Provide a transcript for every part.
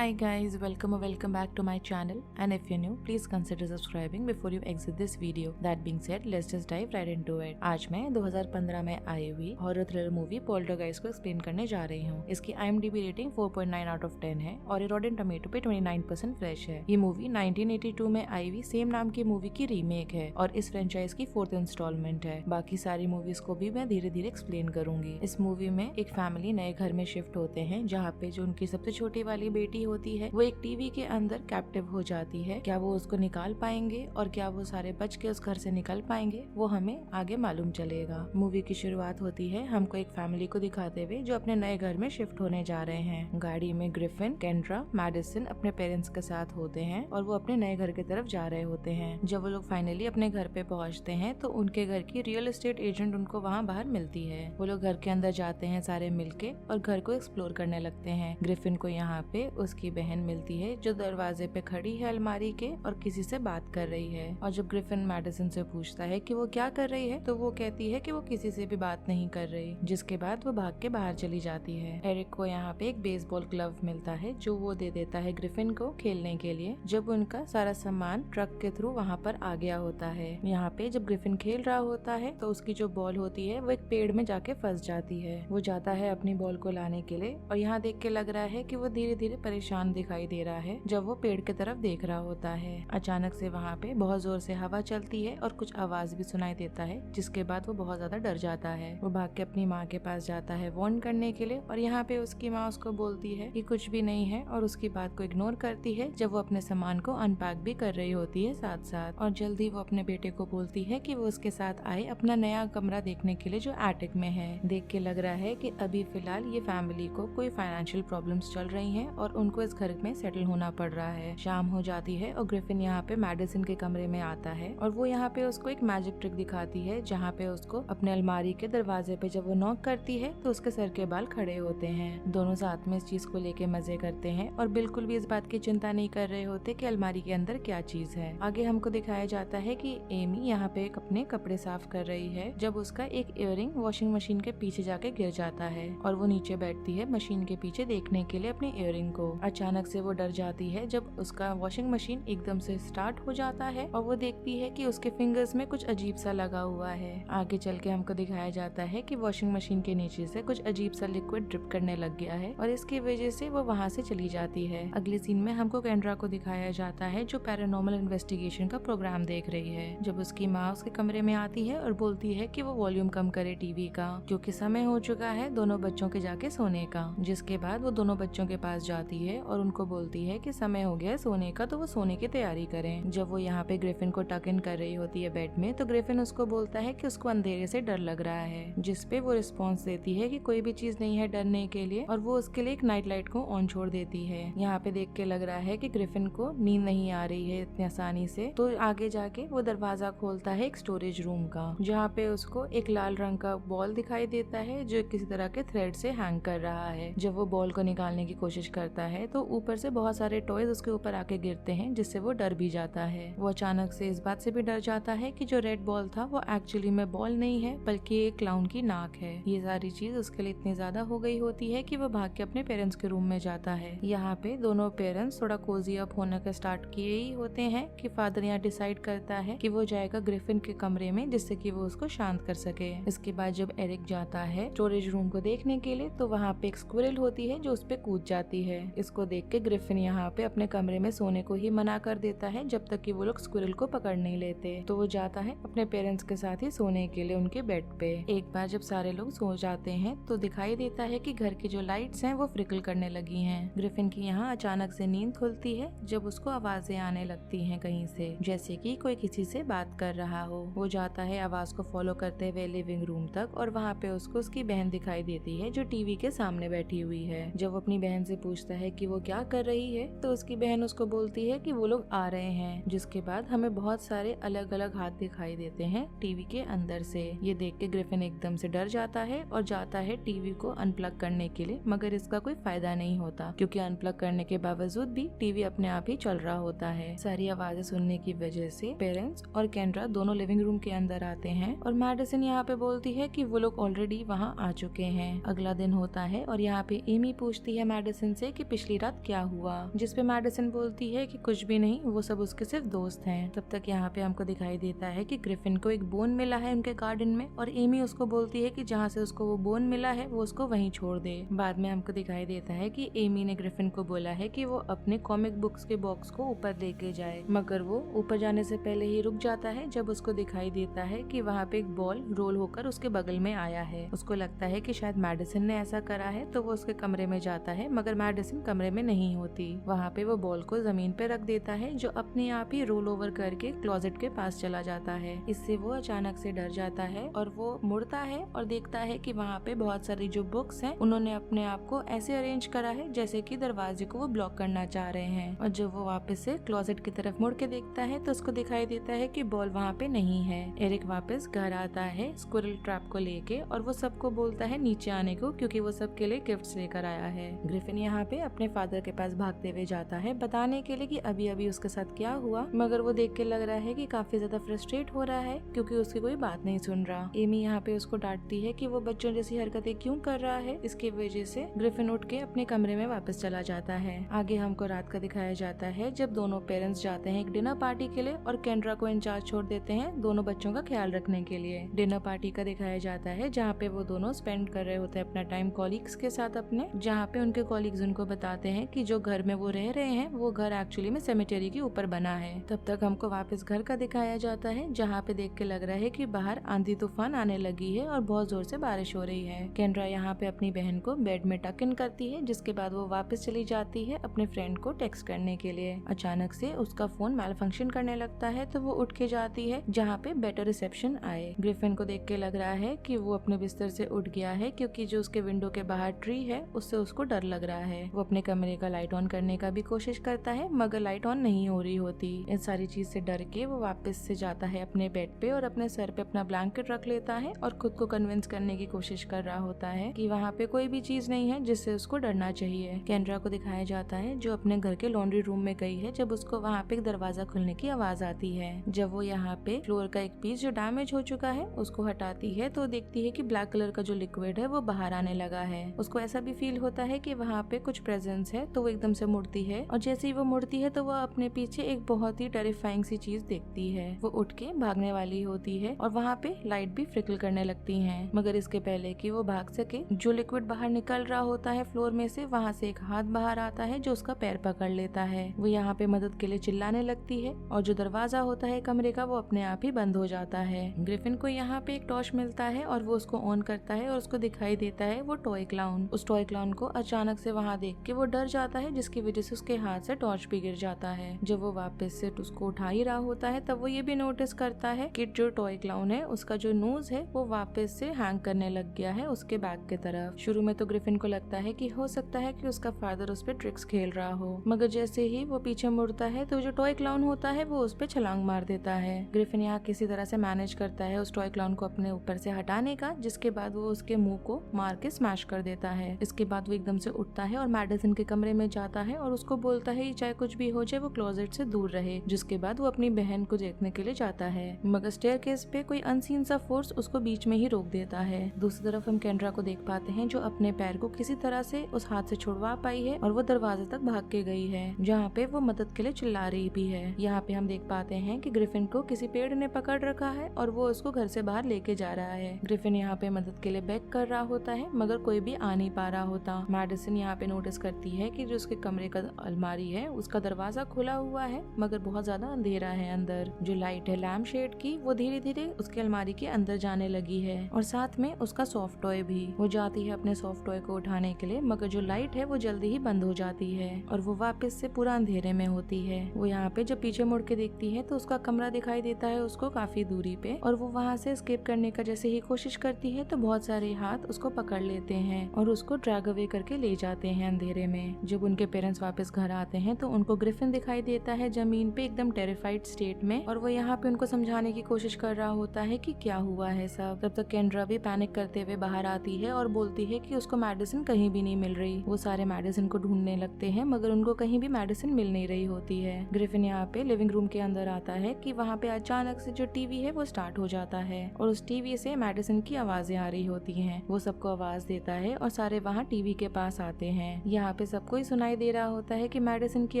Hi guys, welcome or welcome back to my channel, and if you're new, please consider subscribing before you exit this video. That being said, let's just dive right into it. आज मैं 2015 में आई हुई horror thriller movie poltergeist को explain करने जा रही हूँ। इसकी IMDb रेटिंग 4.9 आउट ऑफ 10 है और ये रॉटेन टोमेटो पे 29% फ्रेश है। ये मूवी 1982 में आई हुई सेम नाम की मूवी की रीमेक है और इस फ्रेंचाइज की 4th इंस्टॉलमेंट है। बाकी सारी मूवीज को भी मैं धीरे धीरे एक्सप्लेन करूंगी। इस मूवी में एक फैमिली नए घर में शिफ्ट होते हैं जहाँ पे जो उनकी सबसे छोटी वाली बेटी होती है वो एक टीवी के अंदर कैप्टिव हो जाती है। क्या वो उसको निकाल पाएंगे और क्या वो सारे बच के उस घर से निकल पाएंगे, वो हमें आगे मालूम चलेगा। मूवी की शुरुआत होती है हमको एक फैमिली को दिखाते हुए जो अपने नए घर में शिफ्ट होने जा रहे हैं। गाड़ी में ग्रिफिन, केंड्रा, मैडिसन अपने पेरेंट्स के साथ होते हैं और वो अपने नए घर की तरफ जा रहे होते हैं। जब वो लोग फाइनली अपने घर पे पहुँचते हैं तो उनके घर की रियल एस्टेट एजेंट उनको वहाँ बाहर मिलती है। वो लोग घर के अंदर जाते हैं सारे मिलके और घर को एक्सप्लोर करने लगते हैं। ग्रिफिन को यहाँ पे उसकी बहन मिलती है जो दरवाजे पे खड़ी है अलमारी के और किसी से बात कर रही है। और जब ग्रिफिन मैडिसन से पूछता है कि वो क्या कर रही है तो वो कहती है कि वो किसी से भी बात नहीं कर रही, जिसके बाद वो भाग के बाहर चली जाती है। एरिक को यहाँ पे एक बेसबॉल ग्लव मिलता है जो वो दे देता है ग्रिफिन को खेलने के लिए, जब उनका सारा सामान ट्रक के थ्रू वहाँ पर आ गया होता है। यहाँ पे जब ग्रिफिन खेल रहा होता है तो उसकी जो बॉल होती है वो एक पेड़ में जाके फंस जाती है। वो जाता है अपनी बॉल को लाने के लिए और यहाँ देख के लग रहा है कि वो धीरे धीरे परेशान दिखाई दे रहा है जब वो पेड़ की तरफ देख रहा होता है। अचानक से वहाँ पे बहुत जोर से हवा चलती है और कुछ आवाज भी सुनाई देता है, जिसके बाद वो बहुत ज्यादा डर जाता है। वो भाग के अपनी माँ के पास जाता है वार्न करने के लिए और यहाँ पे उसकी माँ उसको बोलती है कि कुछ भी नहीं है और उसकी बात को इग्नोर करती है जब वो अपने सामान को अनपैक भी कर रही होती है साथ साथ। और जल्दी वो अपने बेटे को बोलती है कि वो उसके साथ आए अपना नया कमरा देखने के लिए जो एटिक में है। देख के लग रहा है कि अभी फिलहाल ये फैमिली को कोई फाइनेंशियल प्रॉब्लम्स चल रही हैं और उनको इस घर में सेटल होना पड़ रहा है। शाम हो जाती है और ग्रिफिन यहाँ पे मैडिसन के कमरे में आता है और वो यहाँ पे उसको एक मैजिक ट्रिक दिखाती है जहाँ पे उसको अपने अलमारी के दरवाजे पे जब वो नॉक करती है तो उसके सर के बाल खड़े होते हैं। दोनों साथ में इस चीज को लेके मजे करते हैं और बिल्कुल भी इस बात की चिंता नहीं कर रहे होते कि अलमारी के अंदर क्या चीज है। आगे हमको दिखाया जाता है कि एमी यहाँ पे अपने कपड़े साफ कर रही है जब उसका एक इयररिंग वॉशिंग मशीन के पीछे जाके गिर जाता है और वो नीचे बैठती है मशीन के पीछे देखने के लिए अपने इयररिंग को। अचानक से वो डर जाती है जब उसका वॉशिंग मशीन एकदम से स्टार्ट हो जाता है और वो देखती है कि उसके फिंगर्स में कुछ अजीब सा लगा हुआ है। आगे चल के हमको दिखाया जाता है कि वॉशिंग मशीन के नीचे से कुछ अजीब सा लिक्विड ड्रिप करने लग गया है और इसकी वजह से वो वहाँ से चली जाती है। अगले सीन में हमको केंड्रा को दिखाया जाता है जो पैरानॉर्मल इन्वेस्टिगेशन का प्रोग्राम देख रही है। जब उसकी माँ उसके कमरे में आती है और बोलती है कि वो वॉल्यूम कम करे टीवी का क्योंकि समय हो चुका है दोनों बच्चों के जाके सोने का, जिसके बाद वो दोनों बच्चों के पास जाती है और उनको बोलती है कि समय हो गया है सोने का तो वो सोने की तैयारी करें। जब वो यहाँ पे ग्रिफिन को टक इन कर रही होती है बेड में तो ग्रिफिन उसको बोलता है कि उसको अंधेरे से डर लग रहा है, जिसपे वो रिस्पॉन्स देती है कि कोई भी चीज नहीं है डरने के लिए और वो उसके लिए एक नाइट लाइट को ऑन छोड़ देती है। यहाँ पे देख के लग रहा है कि ग्रिफिन को नींद नहीं आ रही है इतनी आसानी से, तो आगे जाके वो दरवाजा खोलता है एक स्टोरेज रूम का जहाँ पे उसको एक लाल रंग का बॉल दिखाई देता है जो किसी तरह के थ्रेड से हैंग कर रहा है। जब वो बॉल को निकालने की कोशिश करता है तो ऊपर से बहुत सारे टॉयज उसके ऊपर आके गिरते हैं जिससे वो डर भी जाता है। वो अचानक से इस बात से भी डर जाता है कि जो रेड बॉल था वो एक्चुअली में बॉल नहीं है बल्कि एक क्लाउन की नाक है। ये सारी चीज उसके लिए इतनी ज्यादा हो गई होती है कि वो भाग के अपने पेरेंट्स के रूम में जाता है। यहाँ पे दोनों पेरेंट्स थोड़ा कोजी अप होने का स्टार्ट किए ही होते हैं कि फादर यहाँ डिसाइड करता है कि वो जाएगा ग्रिफिन के कमरे में जिससे कि वो उसको शांत कर सके। इसके बाद जब एरिक जाता है स्टोरेज रूम को देखने के लिए तो वहाँ पे एक स्क्विरल होती है जो उस पे कूद जाती है। इसको देख के ग्रिफिन यहाँ पे अपने कमरे में सोने को ही मना कर देता है जब तक कि वो लोग स्क्विरल को पकड़ नहीं लेते। तो वो जाता है अपने पेरेंट्स के साथ ही सोने के लिए उनके बेड पे। एक बार जब सारे लोग सो जाते हैं तो दिखाई देता है कि घर की जो लाइट्स हैं वो फ्रिकल करने लगी हैं। ग्रिफिन की यहाँ अचानक से नींद खुलती है जब उसको आवाजें आने लगती हैं कहीं से, जैसे कि कोई किसी से बात कर रहा हो। वो जाता है आवाज को फॉलो करते हुए लिविंग रूम तक और वहाँ पे उसको उसकी बहन दिखाई देती है जो टीवी के सामने बैठी हुई है। जब वो अपनी बहन से पूछता है कि वो क्या कर रही है तो उसकी बहन उसको बोलती है कि वो लोग आ रहे हैं, जिसके बाद हमें बहुत सारे अलग अलग हाथ दिखाई देते हैं टीवी के अंदर से। ये देख के ग्रिफिन एकदम से डर जाता है और जाता है टीवी को अनप्लग करने के लिए, मगर इसका कोई फायदा नहीं होता क्योंकि अनप्लग करने के बावजूद भी टीवी अपने आप ही चल रहा होता है। सारी आवाजें सुनने की वजह से पेरेंट्स और केंड्रा दोनों लिविंग रूम के अंदर आते हैं और मैडिसन यहाँ पे बोलती है कि वो लोग ऑलरेडी वहाँ आ चुके हैं। अगला दिन होता है और यहाँ पे एमी पूछती है मैडिसन से कि पिछले पिछली रात क्या हुआ, जिसपे मैडिसन बोलती है कि कुछ भी नहीं, वो सब उसके सिर्फ दोस्त हैं। तब तक यहाँ पे हमको दिखाई देता है कि ग्रिफिन को एक बोन मिला है उनके गार्डन में और एमी उसको बोलती है कि जहाँ से उसको वो बोन मिला है वो उसको वहीं छोड़ दे। बाद में हमको दिखाई देता है कि एमी ने ग्रिफिन को बोला है कि वो अपने कॉमिक बुक्स के बॉक्स को ऊपर लेके जाए, मगर वो ऊपर जाने से पहले ही रुक जाता है जब उसको दिखाई देता है कि वहाँ पे एक बॉल रोल होकर उसके बगल में आया है। उसको लगता है कि शायद मैडिसन ने ऐसा करा है, तो वो उसके कमरे में जाता है, मगर मैडिसन कमरे में नहीं होती। वहाँ पे वो बॉल को जमीन पे रख देता है, जो अपने आप ही रोल ओवर करके क्लोजेट के पास चला जाता है। इससे वो अचानक से डर जाता है और वो मुड़ता है और देखता है कि वहाँ पे बहुत सारी जो बुक्स हैं उन्होंने अपने आप को ऐसे अरेंज करा है जैसे कि दरवाजे को वो ब्लॉक करना चाह रहे हैं। और जब वो वापस से क्लोजेट की तरफ मुड़ के देखता है तो उसको दिखाई देता है कि बॉल वहाँ पे नहीं है। एरिक वापस घर आता है स्क्विरल ट्रैप को लेके और वो सबको बोलता है नीचे आने को, क्योंकि वो सबके लिए गिफ्ट्स लेकर आया है। ग्रिफिन यहाँ पे अपने फादर के पास भागते हुए जाता है बताने के लिए कि अभी अभी उसके साथ क्या हुआ, मगर वो देख के लग रहा है कि काफी ज्यादा फ्रस्ट्रेट हो रहा है क्योंकि उसकी कोई बात नहीं सुन रहा। एमी यहाँ पे उसको डांटती है कि वो बच्चों जैसी हरकतें क्यों कर रहा है। इसकी वजह से ग्रिफिन उठ के अपने कमरे में वापस चला जाता है। आगे हमको रात का दिखाया जाता है जब दोनों पेरेंट्स जाते हैं एक डिनर पार्टी के लिए और केंड्रा को इंचार्ज छोड़ देते हैं दोनों बच्चों का ख्याल रखने के लिए। डिनर पार्टी का दिखाया जाता है जहाँ पे वो दोनों स्पेंड कर रहे होते हैं अपना टाइम कॉलीग्स के साथ अपने, जहाँ पे उनके कॉलीग्स उनको बताते हैं कि जो घर में वो रह रहे हैं वो घर एक्चुअली में सेमेटेरी के ऊपर बना है। तब तक हमको वापस घर का दिखाया जाता है जहाँ पे देख के लग रहा है कि बाहर आंधी तूफान आने लगी है और बहुत जोर से बारिश हो रही है। केंड्रा यहाँ पे अपनी बहन को बेड में टक इन करती है, जिसके बाद वो वापस चली जाती है अपने फ्रेंड को टेक्स्ट करने के लिए। अचानक से उसका फोन मैल फंक्शन करने लगता है तो वो उठ के जाती है जहाँ पे बेटर रिसेप्शन आए। ग्रिफिन को देख के लग रहा है कि वो अपने बिस्तर से उठ गया है क्योंकि जो उसके विंडो के बाहर ट्री है उससे उसको डर लग रहा है। वो अपने कमरे का लाइट ऑन करने का भी कोशिश करता है मगर लाइट ऑन नहीं हो रही होती। इन सारी चीज से डर के वो वापस से जाता है अपने बेड पे और अपने सर पे अपना ब्लैंकेट रख लेता है और खुद को कन्विंस करने की कोशिश कर रहा होता है कि वहाँ पे कोई भी चीज नहीं है जिससे उसको डरना चाहिए। केंड्रा को दिखाया जाता है जो अपने घर के लॉन्ड्री रूम में गई है जब उसको वहाँ पे एक दरवाजा खुलने की आवाज आती है। जब वो यहाँ पे फ्लोर का एक पीस जो डैमेज हो चुका है उसको हटाती है तो देखती है कि ब्लैक कलर का जो लिक्विड है वो बाहर आने लगा है। उसको ऐसा भी फील होता है कि वहाँ पे कुछ प्रेजेंस है, तो वो एकदम से मुड़ती है और जैसे ही वो मुड़ती है तो वो अपने पीछे एक बहुत ही टेरिफाइंग सी चीज देखती है। वो उठ के भागने वाली होती है और वहाँ पे लाइट भी फ्रिकल करने लगती है, मगर इसके पहले कि वो भाग सके जो लिक्विड बाहर निकल रहा होता है फ्लोर में से, वहाँ से एक हाथ बाहर आता है जो उसका पैर पकड़ लेता है। वो यहाँ पे मदद के लिए चिल्लाने लगती है और जो दरवाजा होता है कमरे का वो अपने आप ही बंद हो जाता है। ग्रिफिन को यहाँ पे एक टॉर्च मिलता है और वो उसको ऑन करता है और उसको दिखाई देता है वो टॉय क्लाउन। उस टॉय क्लाउन को अचानक से वहाँ देख के वो डर जाता है, जिसकी वजह से उसके हाथ से टॉर्च भी गिर जाता है। जब वो वापस से उसको उठा ही रहा होता है तब वो ये भी नोटिस करता है कि जो टॉय क्लाउन है उसका जो नोज है वो वापस से हैंग करने लग गया है उसके बैक की तरफ। शुरू में तो ग्रिफिन को लगता है कि हो सकता है कि उसका फादर उस पर ट्रिक्स खेल रहा हो, मगर जैसे ही वो पीछे मुड़ता है तो जो टॉय क्लाउन होता है वो उस पर छलांग मार देता है। ग्रिफिन यहाँ किसी तरह से मैनेज करता है उस टॉय क्लाउन को अपने ऊपर से हटाने का, जिसके बाद वो उसके मुंह को मार के स्मैश कर देता है। इसके बाद वो एकदम से उठता है और मैडिसन के कमरे में जाता है और उसको बोलता है चाहे कुछ भी हो जाए वो क्लोजेट से दूर रहे। जिसके बाद वो अपनी बहन को देखने के लिए जाता है, मगर स्टेयरकेस पे कोई अनसीन सा फोर्स उसको बीच में ही रोक देता है। दूसरी तरफ हम केंड्रा को देख पाते हैं जो अपने पैर को किसी तरह से उस हाथ से छुड़वा पाई है और वो दरवाजे तक भाग के गई है, जहाँ पे वो मदद के लिए चिल्ला रही भी है। यहाँ पे हम देख पाते हैं कि ग्रिफिन को किसी पेड़ ने पकड़ रखा है और वो उसको घर से बाहर लेके जा रहा है। ग्रिफिन यहाँ पे मदद के लिए बेग कर रहा होता है मगर कोई भी आ नहीं पा रहा होता। मैडिसन यहाँ पे नोटिस करती है कि जो उसके कमरे का अलमारी है उसका दरवाजा खुला हुआ है मगर बहुत ज्यादा अंधेरा है अंदर। जो लाइट है लैम्प शेड की वो धीरे धीरे उसके अलमारी के अंदर जाने लगी है और साथ में उसका सॉफ्ट टॉय भी। वो जाती है अपने सॉफ्ट टॉय को उठाने के लिए मगर जो लाइट है वो जल्दी ही बंद हो जाती है और वो वापस से पूरा अंधेरे में होती है। वो यहाँ पे जब पीछे मुड़ के देखती है तो उसका कमरा दिखाई देता है उसको काफी दूरी पे और वो वहाँ से एस्केप करने का जैसे ही कोशिश करती है तो बहुत सारे हाथ उसको पकड़ लेते हैं और उसको ड्रैग अवे करके ले जाते हैं अंधेरे में। जब उनके पेरेंट्स वापस घर आते हैं तो उनको ग्रिफिन दिखाई देता है जमीन पे एकदम टेरिफाइड स्टेट में और वो यहाँ पे उनको समझाने की कोशिश कर रहा होता है कि क्या हुआ है सब। तब तक केंड्रा भी पैनिक करते हुए बाहर आती है और बोलती है कि उसको मेडिसिन कहीं भी नहीं मिल रही। वो सारे मेडिसिन को ढूंढने लगते हैं मगर उनको कहीं भी मेडिसिन मिल नहीं रही होती है। ग्रिफिन यहाँ पे लिविंग रूम के अंदर आता है कि वहाँ पे अचानक से जो टीवी है वो स्टार्ट हो जाता है और उस टीवी से मेडिसिन की आवाजें आ रही होती हैं। वो सबको आवाज देता है और सारे वहाँ टीवी के पास आते हैं। यहाँ पे सबको ही सुनाई दे रहा होता है कि मेडिसिन की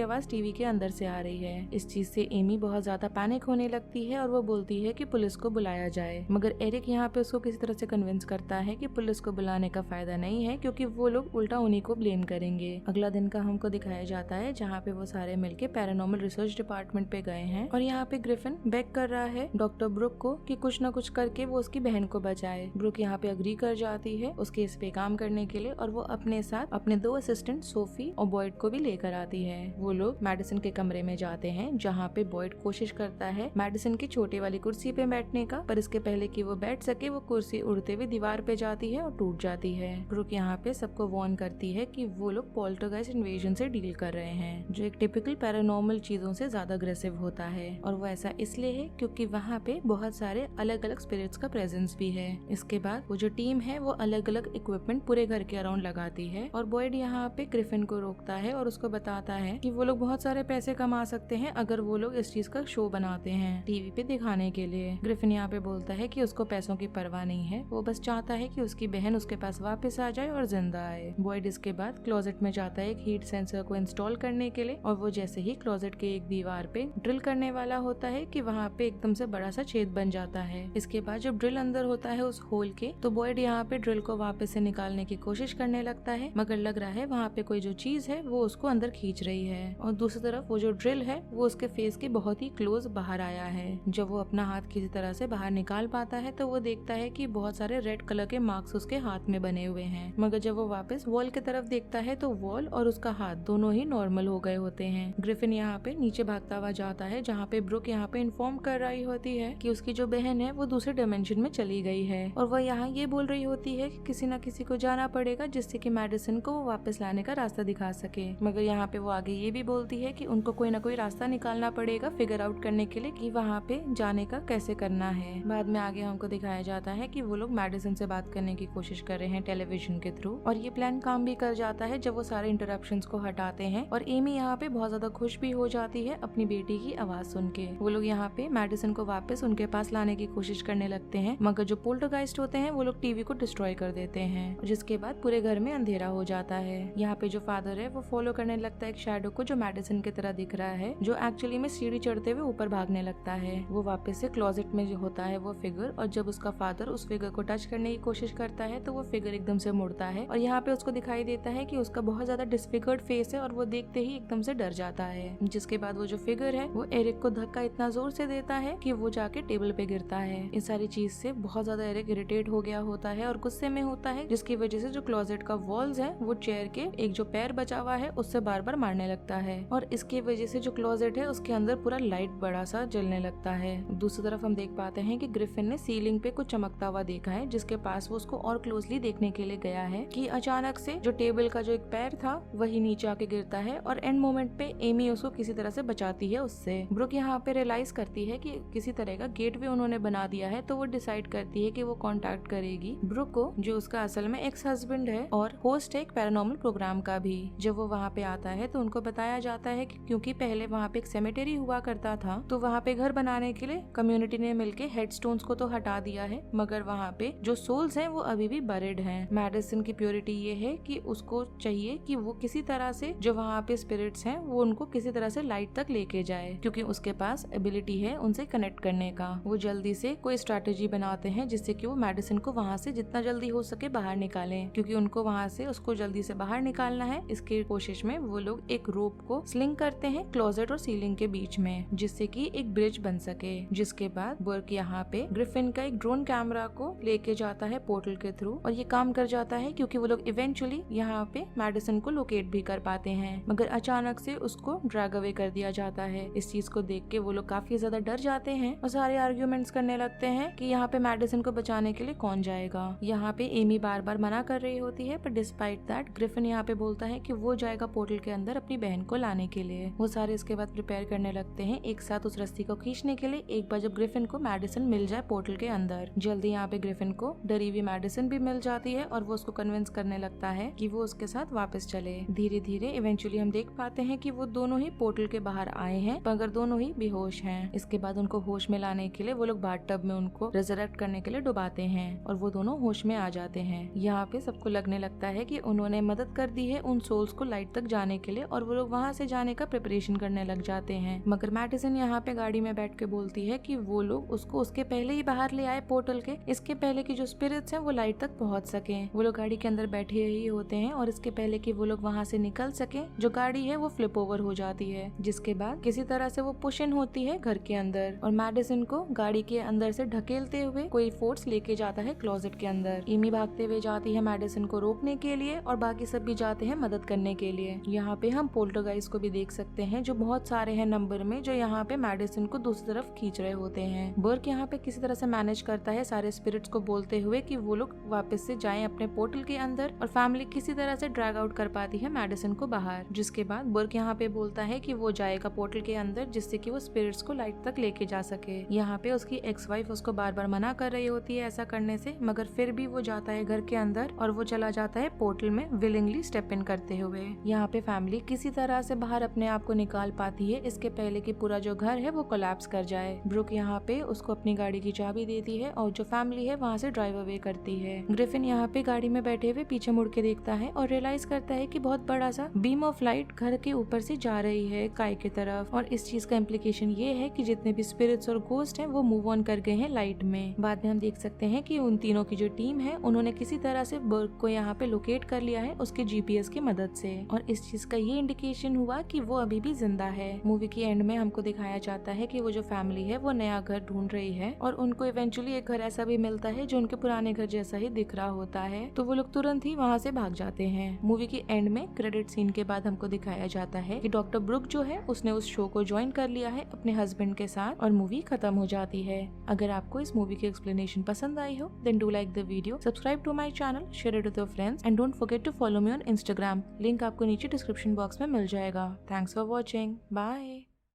आवाज टीवी के अंदर से आ रही है। इस चीज से एमी बहुत ज्यादा पैनिक होने लगती है और वो बोलती है कि पुलिस को बुलाया जाए, मगर एरिक यहाँ पे उसको किसी तरह से कन्विंस करता है कि पुलिस को बुलाने का फायदा नहीं है, क्योंकि वो लोग उल्टा उन्हीं को ब्लेम करेंगे। अगला दिन का हमको दिखाया जाता है जहाँ पे वो सारे मिलके पैरानॉर्मल रिसर्च डिपार्टमेंट पे गए हैं और यहाँ पे ग्रिफिन बेग कर रहा है डॉक्टर ब्रुक को कि कुछ न कुछ करके वो उसकी बहन को बचाए। ब्रुक यहाँ पे अग्री कर जाती है उस केस पे काम करने के लिए और वो अपने साथ अपने 2 असिस्टेंट सोफी और बॉयड को भी लेकर आती है। वो लोग मेडिसिन के कमरे में जाते हैं जहाँ पे बॉयड कोशिश करता है मेडिसिन की छोटी वाली कुर्सी पे बैठने का, पर इसके पहले कि वो बैठ सके वो कुर्सी उड़ते हुए दीवार पे जाती है और टूट जाती है। ब्रुक यहाँ पे सबको वार्न करती है कि वो लोग पोल्टरगाइस्ट इन्वेजन से डील कर रहे हैं जो एक टिपिकल पैरानॉर्मल चीजों से ज्यादा अग्रेसिव होता है, और वो ऐसा इसलिए है क्योंकि वहाँ पे बहुत सारे अलग अलग स्पिरिट्स का प्रेजेंस भी है। इसके बाद वो जो टीम है वो अलग अलग इक्विपमेंट पूरे घर के अराउंड लगाती है और बॉयड यहाँ पे ग्रिफिन को रोकता है और उसको बताता है कि वो लोग बहुत सारे पैसे कमा सकते हैं अगर वो लोग इस चीज का शो बनाते हैं टीवी पे दिखाने के लिए। ग्रिफिन यहाँ पे बोलता है कि उसको पैसों की परवाह नहीं है, वो बस चाहता है कि उसकी बहन उसके पास वापस आ जाए और जिंदा आए। बॉयड इसके बाद क्लोजेट में जाता है एक हीट सेंसर को इंस्टॉल करने के लिए और वो जैसे ही क्लोजेट के एक दीवार पे ड्रिल करने वाला होता है कि वहाँ पे एकदम से बड़ा सा छेद बन जाता है। इसके बाद जब ड्रिल अंदर होता है उस होल के, तो बॉयड यहाँ पे ड्रिल को वापस से निकालने की कोशिश करने लगता है, मगर लग रहा है वहाँ पे कोई जो चीज है वो उसको अंदर खींच रही है और दूसरी तरफ वो जो ड्रिल है वो उसके फेस के बहुत ही क्लोज बाहर आया है। जब वो अपना हाथ किसी तरह से बाहर निकाल पाता है तो वो देखता है कि बहुत सारे रेड कलर के मार्क्स उसके हाथ में बने हुए हैं, मगर जब वो वापस वॉल की तरफ देखता है तो वॉल और उसका हाथ दोनों ही नॉर्मल हो गए होते हैं। ग्रिफिन यहाँ पे नीचे भागता हुआ जाता है जहाँ पे ब्रुक यहाँ पे इन्फॉर्म कर रही होती है कि उसकी जो बहन है वो दूसरे डायमेंशन में चली गई है और वह यहाँ ये बोल रही होती है कि किसी न किसी को जाना पड़ेगा जिससे कि मेडिसिन को वो वापस लाने का रास्ता दिखा सके, मगर यहाँ पे वो आगे ये भी बोलती है कि उनको कोई ना कोई रास्ता निकालना पड़ेगा फिगर आउट करने के लिए कि वहाँ पे जाने का कैसे करना है। बाद में आगे हमको दिखाया जाता है कि वो लोग मेडिसिन से बात करने की कोशिश कर रहे हैं टेलीविजन के थ्रू और ये प्लान काम भी कर जाता है जब वो सारे इंटरप्शंस को हटाते हैं और एमी यहाँ पे बहुत ज्यादा खुश भी हो जाती है अपनी बेटी की आवाज सुन के। वो लोग यहाँ पे मेडिसिन को वापस उनके पास लाने की कोशिश करने लगते हैं, मगर जो पोल्टरगाइस्ट होते हैं वो लोग टीवी को डिस्ट्रॉय कर देते हैं, जिसके बाद पूरे घर में अंधेरा हो जाता है। यहाँ पे जो फादर है वो फॉलो करने लगता है एक शैडो को जो मेडिसिन की तरह दिख रहा है, जो एक्चुअली में सीढ़ी चढ़ते हुए ऊपर भागने लगता है। वो वापस से क्लोजेट में जो होता है वो फिगर, और जब उसका फादर उस फिगर को टच करने की कोशिश करता है तो वो फिगर एकदम से मुड़ता है और यहाँ पे उसको दिखाई देता है कि उसका बहुत ज्यादा डिसफिगर्ड फेस है और वो देखते ही एकदम से डर जाता है। जिसके बाद वो जो फिगर है वो एरिक को धक्का इतना जोर से देता है कि वो जाके टेबल पे गिरता है। इस सारी चीज से बहुत ज्यादा एरिक इरिटेट हो गया होता है और गुस्से में होता है, जिसकी वजह से जो क्लोजेट का वॉल्स है वो चेयर के एक जो पैर बचा हुआ है उससे बार बार मारने लगता है और इसकी वजह से जो क्लोजेट है उसके अंदर पूरा लाइट बड़ा सा जलने लगता है। दूसरी तरफ हम देख पाते हैं कि ग्रिफिन ने सीलिंग पे कुछ चमकता हुआ देखा है, जिसके पास वो उसको और क्लोजली देखने के लिए गया है कि अचानक से जो टेबल का जो एक पैर था वही नीचे आके गिरता है और एंड मोमेंट पे एमी उसको किसी तरह से बचाती है उससे। ब्रुक यहाँ पे रियलाइज करती है कि किसी तरह का गेटवे उन्होंने बना दिया है, तो वो डिसाइड करती है कि वो कांटेक्ट करेगी ब्रुक को, जो उसका असल में एक्स हस्बैंड है और होस्ट है एक पैरानॉर्मल प्रोग्राम का भी। जब वो वहाँ पे आता है तो उनको बताया जाता है कि क्योंकि पहले वहाँ पे एक सेमेटेरी हुआ करता था, तो वहाँ पे घर बनाने के लिए कम्युनिटी ने मिलके हेडस्टोन्स को तो हटा दिया है, मगर वहाँ पे जो सोल्स हैं वो अभी भी बरिड हैं। मेडिसिन की प्योरिटी ये है कि उसको चाहिए कि वो किसी तरह से जो वहाँ पे स्पिरिट्स हैं वो उनको किसी तरह से लाइट तक लेके जाए, क्योंकि उसके पास एबिलिटी है उनसे कनेक्ट करने का। वो जल्दी से कोई स्ट्रैटेजी बनाते हैं जिससे कि वो मेडिसिन को वहाँ से जितना जल्दी हो सके बाहर निकालें, क्योंकि उनको वहाँ से उसको जल्दी से बाहर निकालना है। इसकी कोशिश में वो लोग एक रोप को स्लिंग करते हैं क्लोजेट और सीलिंग के बीच में, जिससे कि एक ब्रिज बन सके। जिसके बाद बर्क यहाँ पे ग्रिफिन का एक ड्रोन कैमरा को लेके जाता है पोर्टल के थ्रू, और ये काम कर जाता है क्योंकि वो लोग इवेंचुअली यहाँ पे मेडिसिन को लोकेट भी कर पाते हैं, मगर अचानक से उसको ड्रैग अवे कर दिया जाता है। इस चीज को देख के वो लोग काफी ज्यादा डर जाते हैं और सारे आर्ग्यूमेंट्स करने लगते हैं कि यहाँ पे मेडिसिन को बचाने के लिए कौन जाएगा। यहाँ पे एमी बार बार मना कर रही होती है, पर डिस्पाइट दैट ग्रिफिन यहाँ पे बोलता है कि वो जाएगा पोर्टल के अंदर अपनी बहन को लाने के लिए। वो सारे इसके बाद प्रिपेयर करने लगते हैं एक साथ उस रस्सी को खींचने के लिए, एक बार जब ग्रिफिन को मेडिसिन मिल जाए पोर्टल के अंदर। जल्दी यहाँ पे ग्रिफिन को डरी हुई मेडिसिन भी मिल जाती है और वो उसको कन्विंस करने लगता है कि वो उसके साथ वापस चले। धीरे धीरे इवेंचुअली हम देख पाते हैं कि वो दोनों ही पोर्टल के बाहर आए हैं, मगर दोनों ही बेहोश हैं। इसके बाद उनको होश में लाने के लिए वो लोग बाथटब में उनको रिजरेक्ट करने के लिए डुबाते हैं और वो दोनों होश में आ जाते हैं। यहाँ पे सबको लगने लगता है कि उन्होंने मदद कर दी है उन सोल्स को लाइट तक जाने के लिए और वो लोग वहाँ से जाने का प्रिपरेशन करने लग जाते हैं। मगर मैडिसन यहाँ पे गाड़ी में बैठ के बोलती है कि वो लोग उसको उसके पहले ही बाहर ले आए पोर्टल के, इसके पहले की जो स्पिरिट्स हैं वो लाइट तक पहुंच सके। वो लोग गाड़ी के अंदर बैठे ही होते हैं और इसके पहले कि वो लोग वहाँ से निकल सके, जो गाड़ी है वो फ्लिप ओवर हो जाती है, जिसके बाद किसी तरह से वो पुश इन होती है घर के अंदर और मैडिसन को गाड़ी के अंदर से ढकेलते हुए कोई फोर्स लेके जाता है क्लोजेट के अंदर। एमी भागते हुए जाती है मैडिसन को रोकने के लिए और बाकी सब भी जाते हैं मदद करने के लिए। यहाँ पे हम पोल्टरगाइस्ट को भी देख सकते हैं जो बहुत सारे हैं नंबर में, जो यहाँ पे मैडिसन को दूसरी तरफ खींच रहे होते हैं। बर्क यहाँ पे किसी तरह से मैनेज करता है सारे स्पिरिट्स को बोलते हुए कि वो लोग वापस से जाएं अपने पोर्टल के अंदर और फैमिली किसी तरह से ड्रैग आउट कर पाती है मैडिसन को बाहर। जिसके बाद बर्क यहाँ पे बोलता है कि वो जाएगा पोर्टल के अंदर जिससे कि वो स्पिरिट्स को लाइट तक लेके जा सके। यहाँ पे उसकी एक्स वाइफ उसको बार बार मना कर रही होती है ऐसा करने से, मगर फिर भी वो जाता है घर के अंदर और वो चला जाता है पोर्टल में विलिंगली स्टेप इन करते हुए। यहाँ पे फैमिली किसी तरह से बाहर अपने आप को निकाल पाती है, इसके पहले कि पूरा जो घर है वो कोलैप्स कर जाए। ब्रुक यहाँ पे उसको अपनी गाड़ी की चाबी देती है और जो फैमिली है वहाँ से ड्राइव अवे करती है। ग्रिफिन यहाँ पे गाड़ी में बैठे हुए पीछे मुड़ के देखता है और रियलाइज करता है कि बहुत बड़ा सा बीम ऑफ लाइट घर के ऊपर से जा रही है काई की तरफ, और इस चीज का इम्प्लीकेशन ये है कि जितने भी स्पिरिट्स और गोस्ट हैं वो मूव ऑन कर गए हैं लाइट में। बाद में हम देख सकते हैं कि उन तीनों की जो टीम है उन्होंने किसी तरह से बर्क को यहाँ पे लोकेट कर लिया है उसके जीपीएस की मदद से, और इस चीज का ये इंडिकेशन हुआ कि वो अभी भी जिंदा है। मूवी की एंड में हमको दिखाया जाता है कि वो जो फैमिली है वो नया घर ढूंढ रही है और उनको इवेंचुअली एक घर ऐसा भी मिलता है जो उनके पुराने घर जैसा ही दिख रहा होता है, तो वो लोग तुरंत ही वहाँ से भाग जाते हैं। मूवी की एंड में क्रेडिट सीन के बाद हमको दिखाया जाता है कि डॉक्टर ब्रुक जो है उसने उस शो को ज्वाइन कर लिया है अपने हस्बैंड के साथ और मूवी खत्म हो जाती है। अगर आपको इस मूवी की एक्सप्लेनेशन पसंद आई हो then do like the video, subscribe to my channel, share it with your friends and don't forget to follow me on Instagram. Link आपको नीचे डिस्क्रिप्शन बॉक्स में मिल जाएगा। Thanks for watching, bye.